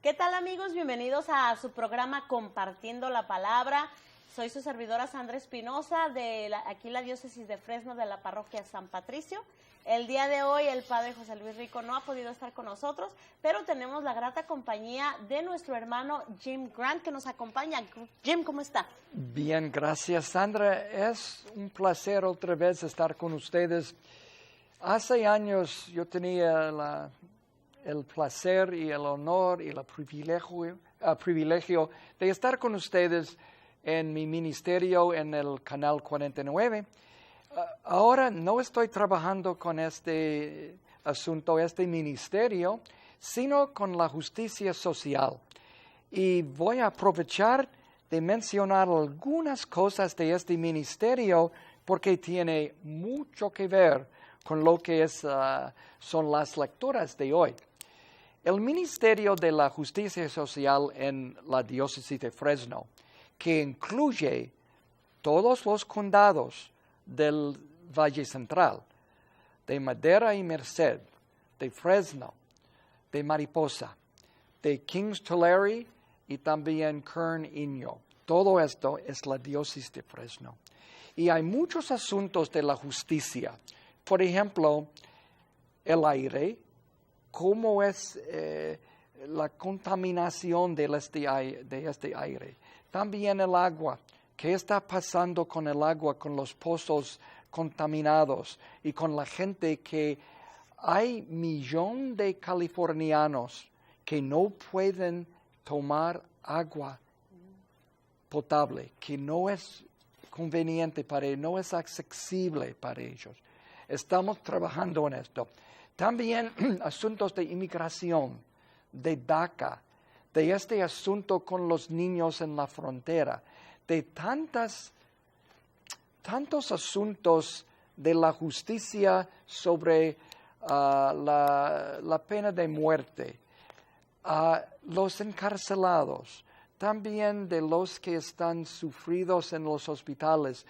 ¿Qué tal, amigos? Bienvenidos a su programa Compartiendo la Palabra. Soy su servidora Sandra Espinosa, aquí la diócesis de Fresno, de la parroquia San Patricio. El día de hoy el padre José Luis Rico no ha podido estar con nosotros, pero tenemos la grata compañía de nuestro hermano Jim Grant, que nos acompaña. Jim, ¿cómo está? Bien, gracias, Sandra. Es un placer otra vez estar con ustedes. Hace años yo tenía el placer y el honor y el privilegio de estar con ustedes en mi ministerio en el Canal 49. Ahora no estoy trabajando con este asunto, este ministerio, sino con la justicia social. Y voy a aprovechar de mencionar algunas cosas de este ministerio porque tiene mucho que ver con lo que son las lecturas de hoy. El Ministerio de la Justicia Social en la Diócesis de Fresno, que incluye todos los condados del Valle Central, de Madera y Merced, de Fresno, de Mariposa, de Kings Tulare y también Kern Inyo. Todo esto es la diócesis de Fresno. Y hay muchos asuntos de la justicia. Por ejemplo, el aire, cómo es la contaminación de este aire. También el agua. ¿Qué está pasando con el agua, con los pozos contaminados y con la gente que hay millones de californianos que no pueden tomar agua potable, que no es conveniente para ellos, no es accesible para ellos? Estamos trabajando en esto. También asuntos de inmigración, de DACA, de este asunto con los niños en la frontera, de tantos asuntos de la justicia sobre la pena de muerte, los encarcelados, también de los que están sufridos en los hospitales.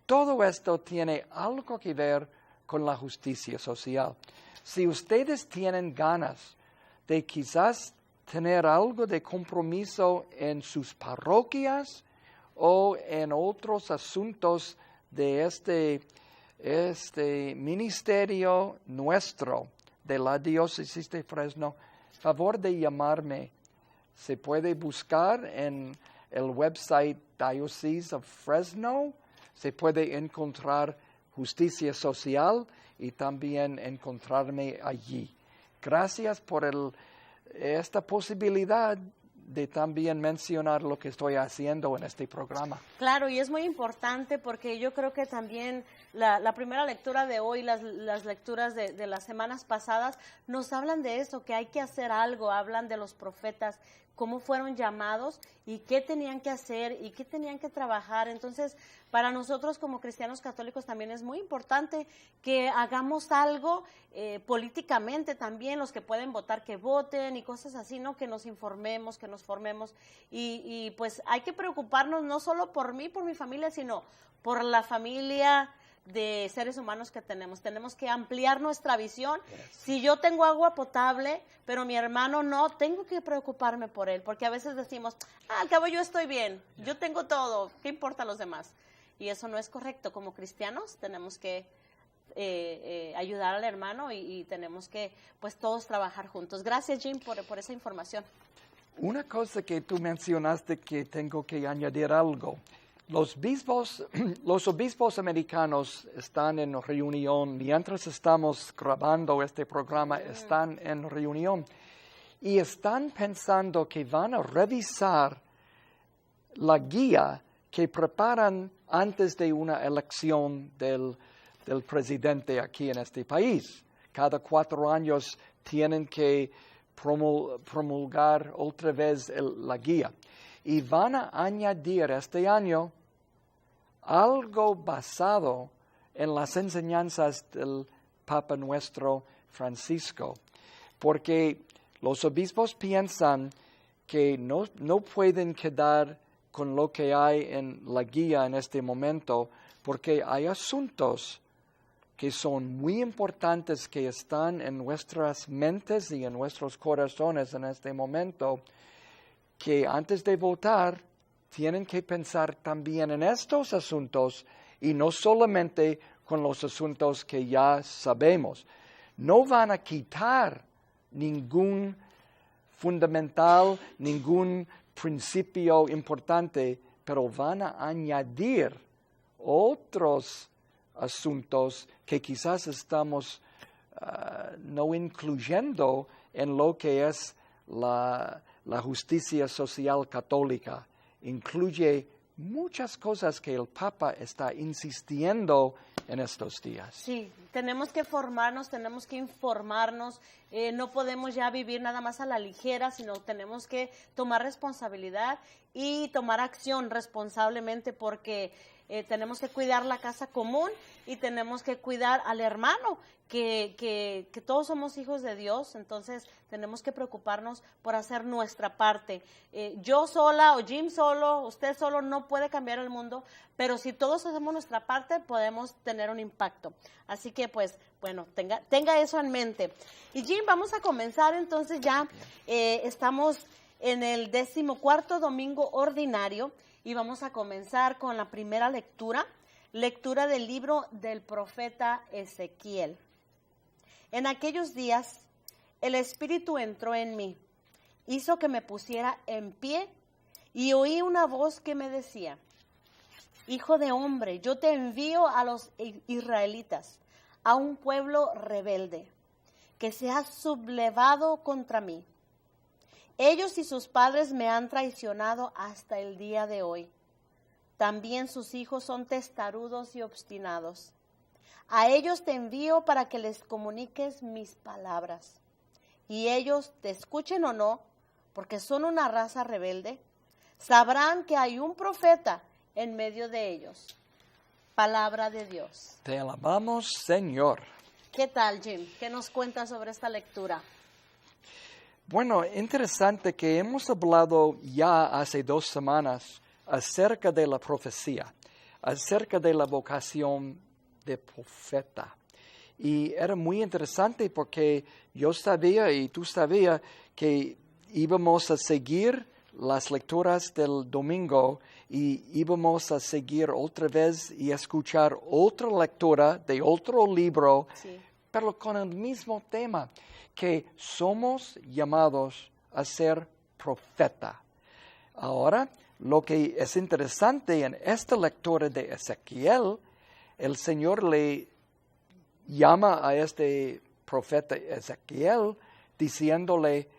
Todo esto tiene algo que ver con la justicia social. Si ustedes tienen ganas de quizás tener algo de compromiso en sus parroquias o en otros asuntos de este ministerio nuestro de la diócesis de Fresno, favor de llamarme. Se puede buscar en el website Diocese of Fresno, se puede encontrar justicia social y también encontrarme allí. Gracias por esta posibilidad de también mencionar lo que estoy haciendo en este programa. Claro, y es muy importante porque yo creo que también la primera lectura de hoy, las lecturas de las semanas pasadas, nos hablan de eso, que hay que hacer algo, hablan de los profetas, cómo fueron llamados y qué tenían que hacer y qué tenían que trabajar. Entonces, para nosotros como cristianos católicos también es muy importante que hagamos algo políticamente también, los que pueden votar que voten y cosas así, ¿no? Que nos informemos, que nos formemos y pues hay que preocuparnos no solo por mí, por mi familia, sino por la familia de seres humanos que tenemos. Tenemos que ampliar nuestra visión. Si yo tengo agua potable, pero mi hermano no, tengo que preocuparme por él, porque a veces decimos, al cabo yo estoy bien, yo tengo todo, ¿qué importa a los demás? Y eso no es correcto. Como cristianos tenemos que ayudar al hermano y tenemos que, pues, todos trabajar juntos. Gracias, Jim, por esa información. Una cosa que tú mencionaste que tengo que añadir algo. Los obispos americanos están en reunión, mientras estamos grabando este programa, están en reunión y están pensando que van a revisar la guía que preparan antes de una elección del presidente aquí en este país. Cada 4 años tienen que promulgar otra vez la guía. Y van a añadir este año algo basado en las enseñanzas del Papa nuestro Francisco, porque los obispos piensan que no pueden quedar con lo que hay en la guía en este momento, porque hay asuntos que son muy importantes, que están en nuestras mentes y en nuestros corazones en este momento, que antes de votar tienen que pensar también en estos asuntos y no solamente con los asuntos que ya sabemos. No van a quitar ningún fundamental, ningún principio importante, pero van a añadir otros asuntos que quizás estamos no incluyendo en lo que es la justicia social católica. Incluye muchas cosas que el Papa está insistiendo en estos días. Sí, tenemos que formarnos, tenemos que informarnos, no podemos ya vivir nada más a la ligera, sino tenemos que tomar responsabilidad y tomar acción responsablemente, porque tenemos que cuidar la casa común y tenemos que cuidar al hermano, que todos somos hijos de Dios, entonces tenemos que preocuparnos por hacer nuestra parte. Yo sola o Jim solo, usted solo no puede cambiar el mundo, pero si todos hacemos nuestra parte podemos tener un impacto. Así que pues, bueno, tenga eso en mente. Y Jim, vamos a comenzar entonces ya, estamos en el 14º domingo ordinario y vamos a comenzar con la primera lectura del libro del profeta Ezequiel. En aquellos días, el Espíritu entró en mí, hizo que me pusiera en pie y oí una voz que me decía: Hijo de hombre, yo te envío a los israelitas, a un pueblo rebelde, que se ha sublevado contra mí. Ellos y sus padres me han traicionado hasta el día de hoy. También sus hijos son testarudos y obstinados. A ellos te envío para que les comuniques mis palabras. Y ellos, te escuchen o no, porque son una raza rebelde, sabrán que hay un profeta en medio de ellos. Palabra de Dios. Te alabamos, Señor. ¿Qué tal, Jim? ¿Qué nos cuentas sobre esta lectura? Bueno, interesante que hemos hablado ya hace 2 semanas acerca de la profecía, acerca de la vocación de profeta. Y era muy interesante porque yo sabía y tú sabías que íbamos a seguir las lecturas del domingo y íbamos a seguir otra vez y escuchar otra lectura de otro libro, sí, pero con el mismo tema, que somos llamados a ser profeta. Ahora, lo que es interesante en esta lectura de Ezequiel, el Señor le llama a este profeta Ezequiel diciéndole: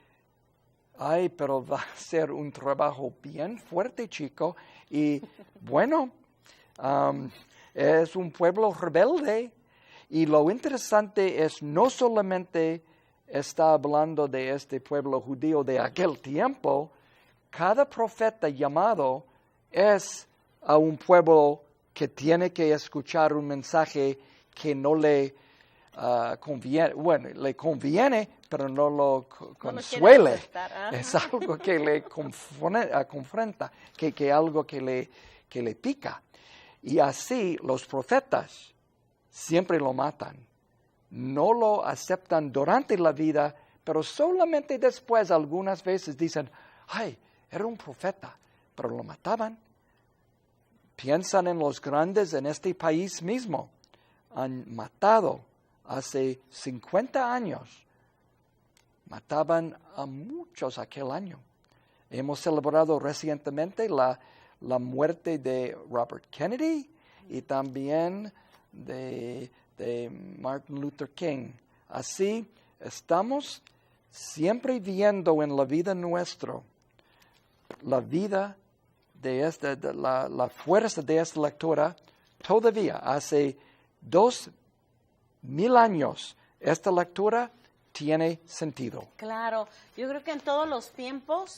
ay, pero va a ser un trabajo bien fuerte, chico, y bueno, es un pueblo rebelde. Y lo interesante es no solamente está hablando de este pueblo judío de aquel tiempo, cada profeta llamado es a un pueblo que tiene que escuchar un mensaje que no le conviene, bueno, le conviene, pero no lo consuele. Es algo que le confronta, que algo que le pica. Y así los profetas siempre lo matan. No lo aceptan durante la vida, pero solamente después algunas veces dicen: ay, era un profeta, pero lo mataban. Piensan en los grandes en este país mismo. Han matado hace 50 años. Mataban a muchos aquel año. Hemos celebrado recientemente la muerte de Robert Kennedy y también de Martin Luther King. Así estamos siempre viendo en la vida nuestra la vida de la fuerza de esta lectura. Todavía hace 2000 años esta lectura tiene sentido. Claro, yo creo que en todos los tiempos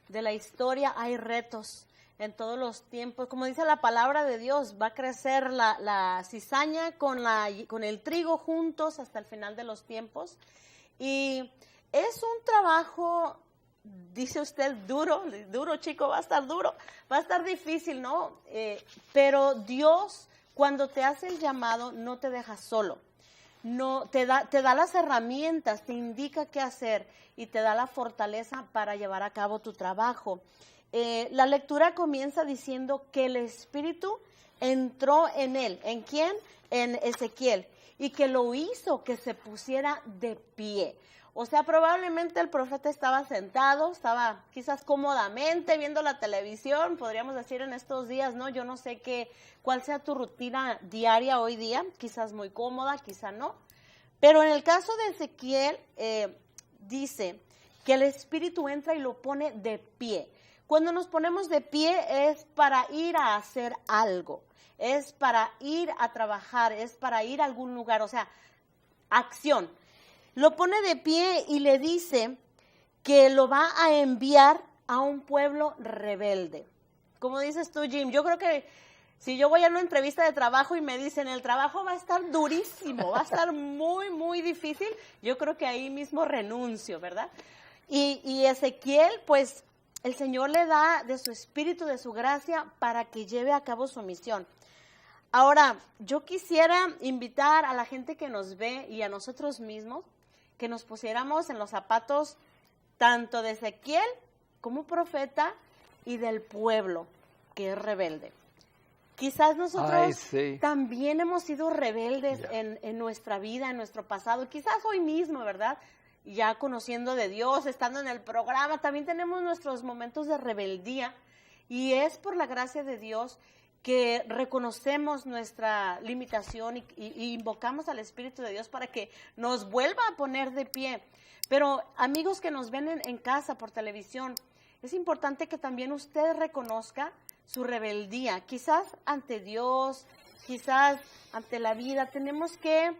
de la historia hay retos. En todos los tiempos, como dice la palabra de Dios, va a crecer la cizaña con el trigo juntos hasta el final de los tiempos. Y es un trabajo, dice usted, duro, chico, va a estar difícil, ¿no? Pero Dios, cuando te hace el llamado, no te deja solo. no te da las herramientas, te indica qué hacer y te da la fortaleza para llevar a cabo tu trabajo. La lectura comienza diciendo que el Espíritu entró en él. ¿En quién? En Ezequiel. Y que lo hizo que se pusiera de pie. O sea, probablemente el profeta estaba sentado, estaba quizás cómodamente viendo la televisión, podríamos decir en estos días, ¿no? Yo no sé cuál sea tu rutina diaria hoy día, quizás muy cómoda, quizás no. Pero en el caso de Ezequiel, dice que el Espíritu entra y lo pone de pie. Cuando nos ponemos de pie es para ir a hacer algo, es para ir a trabajar, es para ir a algún lugar, o sea, acción. Lo pone de pie y le dice que lo va a enviar a un pueblo rebelde. Como dices tú, Jim, yo creo que si yo voy a una entrevista de trabajo y me dicen el trabajo va a estar durísimo, va a estar muy, muy difícil, yo creo que ahí mismo renuncio, ¿verdad? Y Ezequiel, pues el Señor le da de su espíritu, de su gracia, para que lleve a cabo su misión. Ahora, yo quisiera invitar a la gente que nos ve y a nosotros mismos que nos pusiéramos en los zapatos tanto de Ezequiel como profeta y del pueblo que es rebelde. Quizás nosotros también hemos sido rebeldes en nuestra vida, en nuestro pasado, quizás hoy mismo, ¿verdad? Ya conociendo de Dios, estando en el programa, también tenemos nuestros momentos de rebeldía y es por la gracia de Dios que reconocemos nuestra limitación y invocamos al Espíritu de Dios para que nos vuelva a poner de pie. Pero amigos que nos ven en casa por televisión, es importante que también usted reconozca su rebeldía, quizás ante Dios, quizás ante la vida. Tenemos que,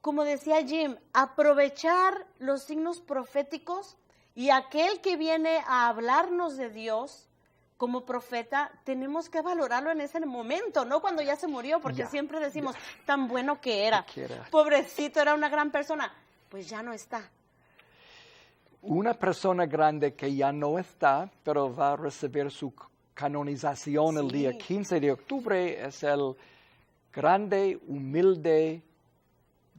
como decía Jim, aprovechar los signos proféticos y aquel que viene a hablarnos de Dios como profeta, tenemos que valorarlo en ese momento, no cuando ya se murió, porque siempre decimos, tan bueno que era, pobrecito, era una gran persona, pues ya no está. Una persona grande que ya no está, pero va a recibir su canonización el día 15 de octubre, es el grande, humilde,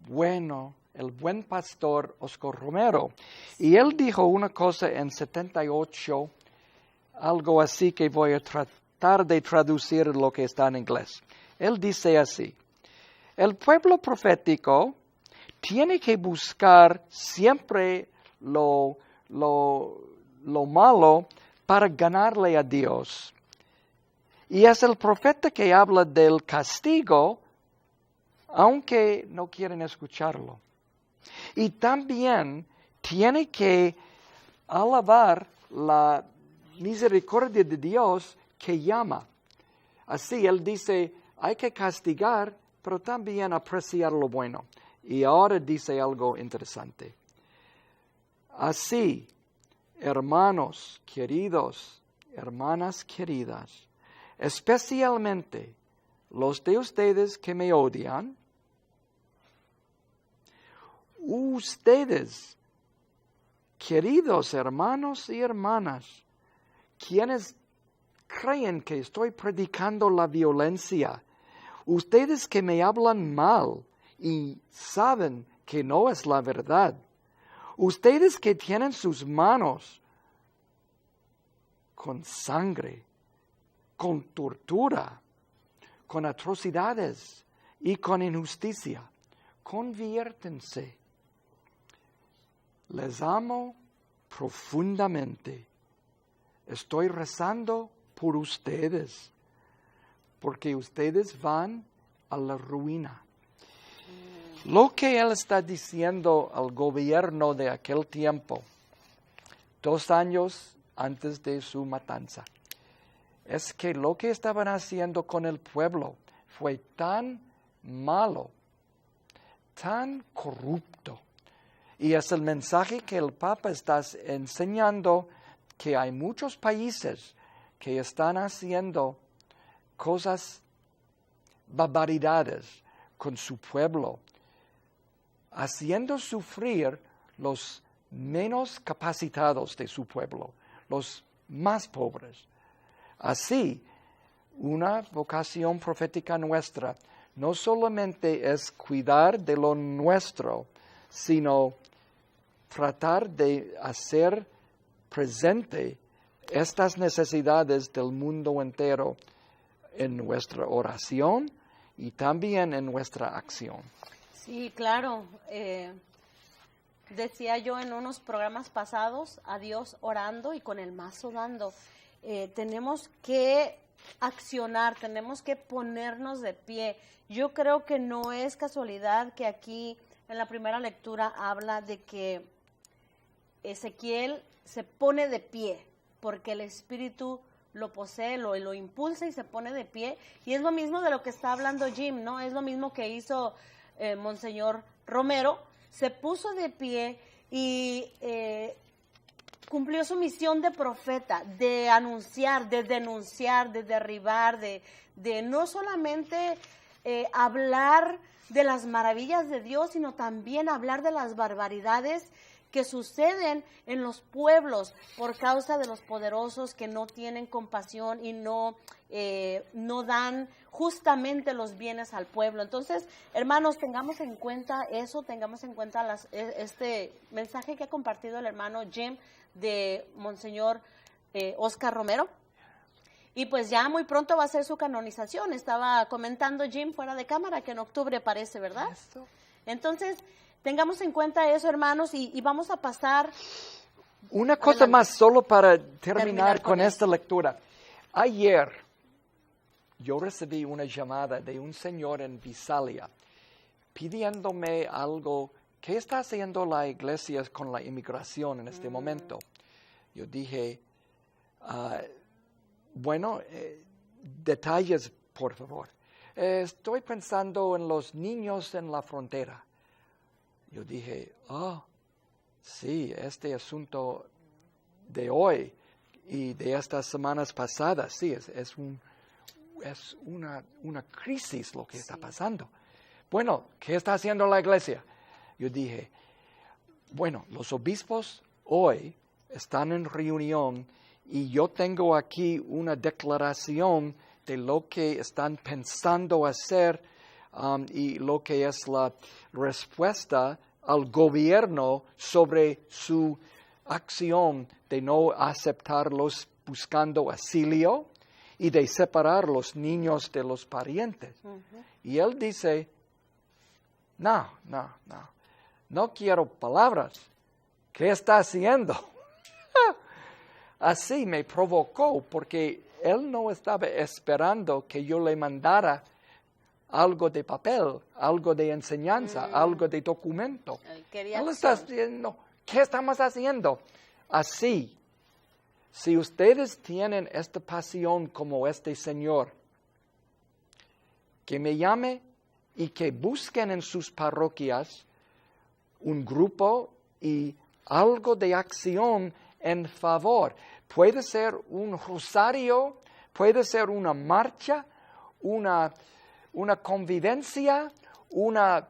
bueno, el buen pastor Oscar Romero. Y él dijo una cosa en 78, algo así que voy a tratar de traducir lo que está en inglés. Él dice así: el pueblo profético tiene que buscar siempre lo malo para ganarle a Dios. Y es el profeta que habla del castigo, aunque no quieren escucharlo. Y también tiene que alabar la misericordia de Dios que llama. Así él dice, hay que castigar, pero también apreciar lo bueno. Y ahora dice algo interesante. Así, hermanos queridos, hermanas queridas, especialmente los de ustedes que me odian, ustedes, queridos hermanos y hermanas, quienes creen que estoy predicando la violencia, ustedes que me hablan mal y saben que no es la verdad, ustedes que tienen sus manos con sangre, con tortura, con atrocidades y con injusticia, conviértense. Les amo profundamente. Estoy rezando por ustedes, porque ustedes van a la ruina. Lo que él está diciendo al gobierno de aquel tiempo, 2 años antes de su matanza, es que lo que estaban haciendo con el pueblo fue tan malo, tan corrupto. Y es el mensaje que el Papa está enseñando, que hay muchos países que están haciendo cosas, barbaridades con su pueblo, haciendo sufrir los menos capacitados de su pueblo, los más pobres. Así, una vocación profética nuestra no solamente es cuidar de lo nuestro, sino tratar de hacer presente estas necesidades del mundo entero en nuestra oración y también en nuestra acción. Sí, claro. Decía yo en unos programas pasados, a Dios orando y con el mazo dando. Tenemos que accionar, tenemos que ponernos de pie. Yo creo que no es casualidad que aquí en la primera lectura habla de que Ezequiel se pone de pie porque el Espíritu lo posee, lo impulsa y se pone de pie. Y es lo mismo de lo que está hablando Jim, ¿no? Es lo mismo que hizo Monseñor Romero. Se puso de pie y cumplió su misión de profeta, de anunciar, de denunciar, de derribar, de no solamente hablar de las maravillas de Dios, sino también hablar de las barbaridades que suceden en los pueblos por causa de los poderosos que no tienen compasión y no dan justamente los bienes al pueblo. Entonces, hermanos, tengamos en cuenta eso, tengamos en cuenta este mensaje que ha compartido el hermano Jim de Monseñor Oscar Romero. Y pues ya muy pronto va a ser su canonización. Estaba comentando Jim fuera de cámara que en octubre parece, ¿verdad? Entonces, tengamos en cuenta eso, hermanos, y vamos a pasar. Una cosa más, solo para terminar con esta lectura. Ayer yo recibí una llamada de un señor en Visalia pidiéndome algo. ¿Qué está haciendo la iglesia con la inmigración en este momento? Yo dije, detalles, por favor. Estoy pensando en los niños en la frontera. Yo dije, sí, este asunto de hoy y de estas semanas pasadas, sí, es una crisis lo que está pasando. Bueno, ¿qué está haciendo la iglesia? Yo dije, los obispos hoy están en reunión y yo tengo aquí una declaración de lo que están pensando hacer y lo que es la respuesta al gobierno sobre su acción de no aceptarlos buscando asilo y de separar los niños de los parientes. Y él dice, no quiero palabras. ¿Qué está haciendo? Así me provocó porque él no estaba esperando que yo le mandara algo de papel, algo de enseñanza, algo de documento. Él está diciendo, ¿qué estamos haciendo? Así, si ustedes tienen esta pasión como este señor, que me llame y que busquen en sus parroquias un grupo y algo de acción en favor. Puede ser un rosario, puede ser una marcha, una convivencia, una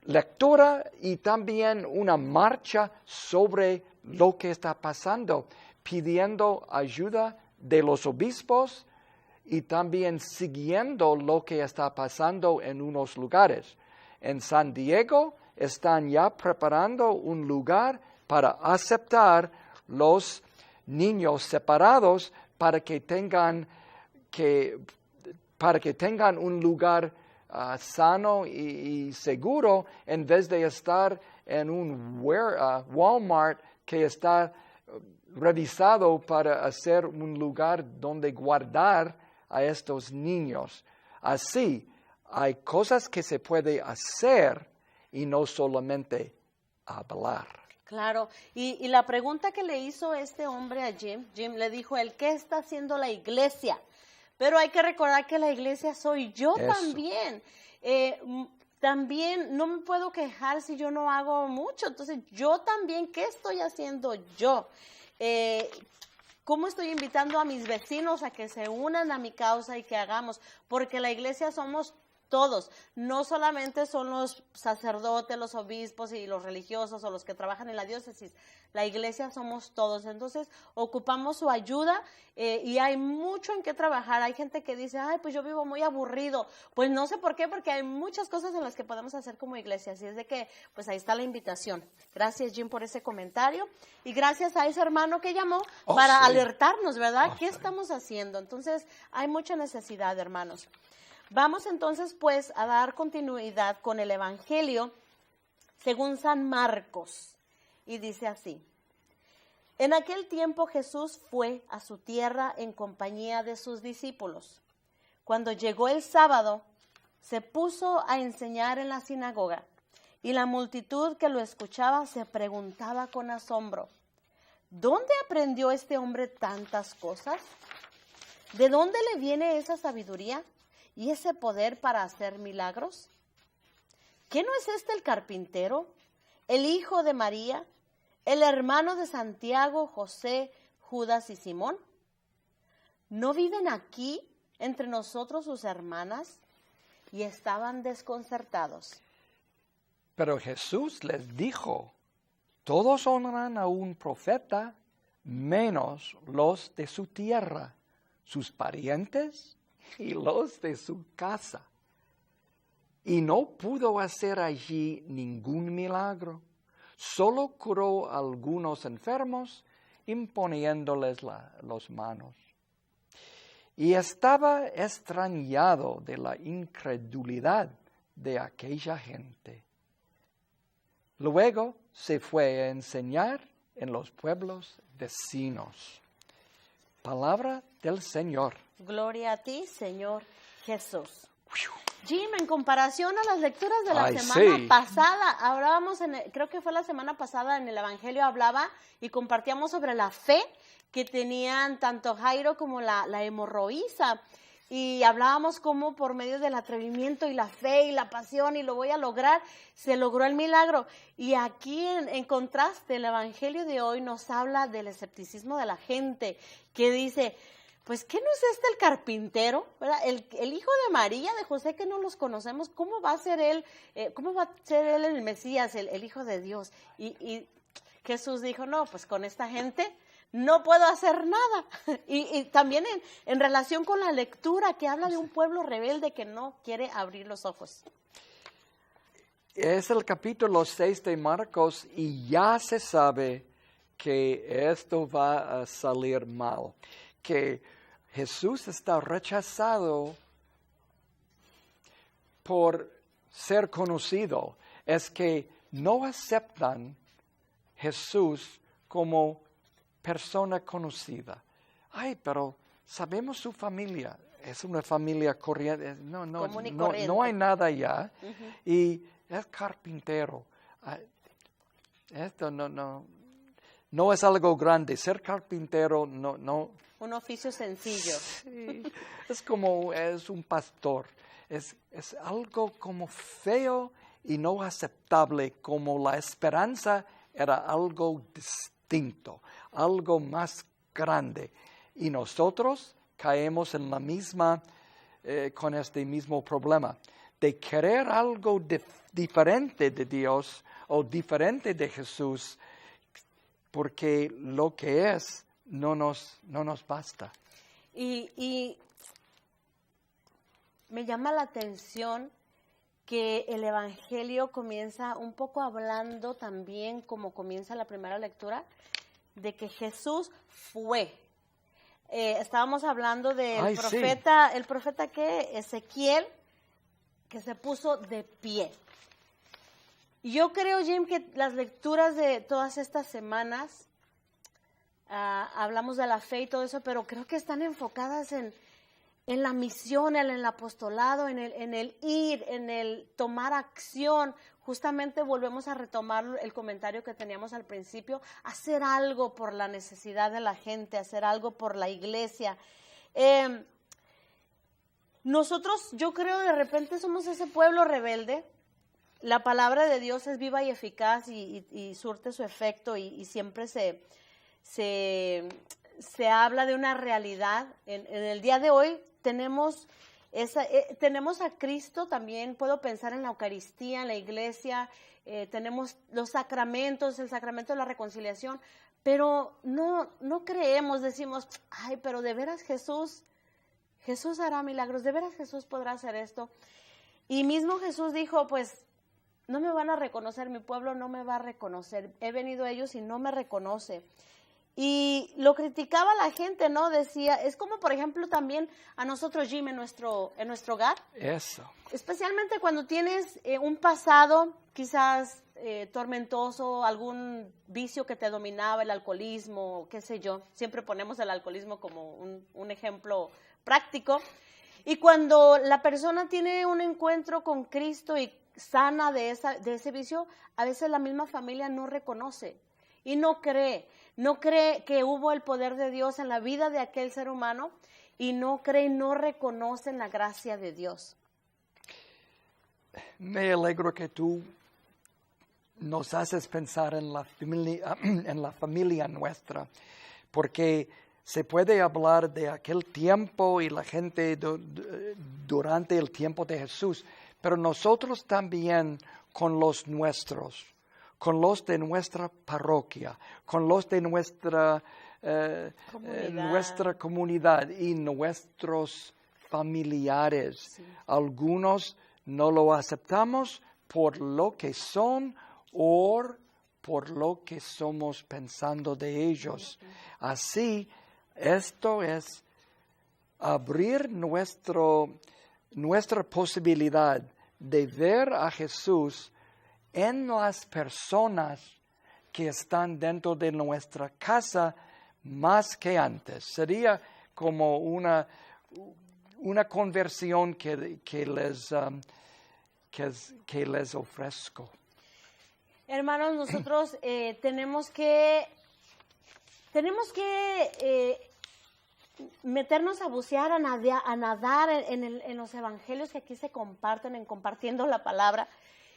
lectura y también una marcha sobre lo que está pasando, pidiendo ayuda de los obispos y también siguiendo lo que está pasando en unos lugares. En San Diego están ya preparando un lugar para aceptar los niños separados para que tengan un lugar sano y seguro en vez de estar en un Walmart que está revisado para hacer un lugar donde guardar a estos niños. Así, hay cosas que se puede hacer y no solamente hablar. Claro, y la pregunta que le hizo este hombre a Jim le dijo, ¿qué está haciendo la iglesia? Pero hay que recordar que la iglesia soy yo también. También no me puedo quejar si yo no hago mucho. Entonces, yo también, ¿qué estoy haciendo yo? ¿Cómo estoy invitando a mis vecinos a que se unan a mi causa y que hagamos? Porque la iglesia somos todos, no solamente son los sacerdotes, los obispos y los religiosos o los que trabajan en la diócesis, la iglesia somos todos, entonces ocupamos su ayuda y hay mucho en qué trabajar. Hay gente que dice, ay, pues yo vivo muy aburrido, pues no sé por qué, porque hay muchas cosas en las que podemos hacer como iglesia, así es de que, pues ahí está la invitación. Gracias, Jim, por ese comentario y gracias a ese hermano que llamó para alertarnos, ¿verdad? ¿Qué estamos haciendo? Entonces, hay mucha necesidad, hermanos. Vamos entonces, pues, a dar continuidad con el Evangelio según San Marcos. Y dice así: en aquel tiempo Jesús fue a su tierra en compañía de sus discípulos. Cuando llegó el sábado, se puso a enseñar en la sinagoga, y la multitud que lo escuchaba se preguntaba con asombro: ¿dónde aprendió este hombre tantas cosas? ¿De dónde le viene esa sabiduría y ese poder para hacer milagros? ¿Qué no es este el carpintero, el hijo de María, el hermano de Santiago, José, Judas y Simón? ¿No viven aquí entre nosotros sus hermanas? Y estaban desconcertados. Pero Jesús les dijo: todos honran a un profeta, menos los de su tierra, sus parientes y los de su casa. Y no pudo hacer allí ningún milagro. Solo curó a algunos enfermos, imponiéndoles las manos. Y estaba extrañado de la incredulidad de aquella gente. Luego se fue a enseñar en los pueblos vecinos. Palabra del Señor. Gloria a ti, Señor Jesús. Jim, en comparación a las lecturas de la semana pasada, hablábamos, creo que fue la semana pasada en el Evangelio, hablaba y compartíamos sobre la fe que tenían tanto Jairo como la hemorroísa. Y hablábamos cómo por medio del atrevimiento y la fe y la pasión y lo voy a lograr, se logró el milagro. Y aquí en contraste, el Evangelio de hoy nos habla del escepticismo de la gente, que dice, pues, ¿qué no es este el carpintero? ¿Verdad? El hijo de María, de José, que no los conocemos, ¿cómo va a ser él el Mesías, el Hijo de Dios? Y Jesús dijo, no, pues con esta gente no puedo hacer nada. Y también en relación con la lectura que habla de un pueblo rebelde que no quiere abrir los ojos. Es el capítulo 6 de Marcos y ya se sabe que esto va a salir mal. Que Jesús está rechazado por ser conocido. Es que no aceptan Jesús como persona conocida. Ay, pero sabemos su familia. Es una familia corriente. No hay nada allá. Uh-huh. Y es carpintero. Esto no es algo grande. Ser carpintero no. Un oficio sencillo. Sí, es un pastor. Es algo como feo y no aceptable, como la esperanza era algo distinto, algo más grande. Y nosotros caemos en la misma, con este mismo problema, de querer algo diferente de Dios o diferente de Jesús, porque lo que es no nos basta. Y me llama la atención que el Evangelio comienza un poco hablando también, como comienza la primera lectura, de que Jesús fue. Estábamos hablando del profeta, sí. El profeta que Ezequiel, que se puso de pie. Y yo creo, Jim, que las lecturas de todas estas semanas, hablamos de la fe y todo eso, pero creo que están enfocadas en la misión, en el apostolado, en el ir, en el tomar acción. Justamente volvemos a retomar el comentario que teníamos al principio, hacer algo por la necesidad de la gente, hacer algo por la iglesia. Nosotros, yo creo, de repente somos ese pueblo rebelde. La palabra de Dios es viva y eficaz y surte su efecto y siempre se habla de una realidad. En el día de hoy tenemos Tenemos a Cristo también, puedo pensar en la Eucaristía, en la iglesia, tenemos los sacramentos, el sacramento de la reconciliación, pero no creemos, decimos, ay, pero de veras Jesús hará milagros, de veras Jesús podrá hacer esto. Y mismo Jesús dijo, pues, no me van a reconocer, mi pueblo no me va a reconocer, he venido a ellos y no me reconoce. Y lo criticaba la gente, ¿no? Decía, es como por ejemplo también a nosotros, Jim, en nuestro hogar. Eso. Especialmente cuando tienes un pasado quizás tormentoso, algún vicio que te dominaba, el alcoholismo, qué sé yo. Siempre ponemos el alcoholismo como un ejemplo práctico. Y cuando la persona tiene un encuentro con Cristo y sana de ese vicio, a veces la misma familia no reconoce y no cree que hubo el poder de Dios en la vida de aquel ser humano y no reconocen la gracia de Dios. Me alegro que tú nos haces pensar en la familia nuestra, porque se puede hablar de aquel tiempo y la gente durante el tiempo de Jesús, pero nosotros también con los nuestros, con los de nuestra parroquia, con los de nuestra comunidad y nuestros familiares. Sí. Algunos no lo aceptamos por lo que son o por lo que somos pensando de ellos. Así, esto es abrir nuestra posibilidad de ver a Jesús en las personas que están dentro de nuestra casa más que antes. Sería como una conversión que les ofrezco. Hermanos, nosotros tenemos que meternos a bucear, a nadar en los evangelios que aquí se comparten, en compartiendo la palabra,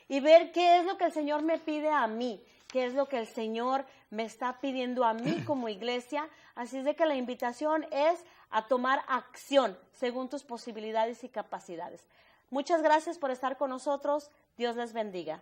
y ver qué es lo que el Señor me pide a mí, qué es lo que el Señor me está pidiendo a mí como iglesia. Así es de que la invitación es a tomar acción según tus posibilidades y capacidades. Muchas gracias por estar con nosotros. Dios les bendiga.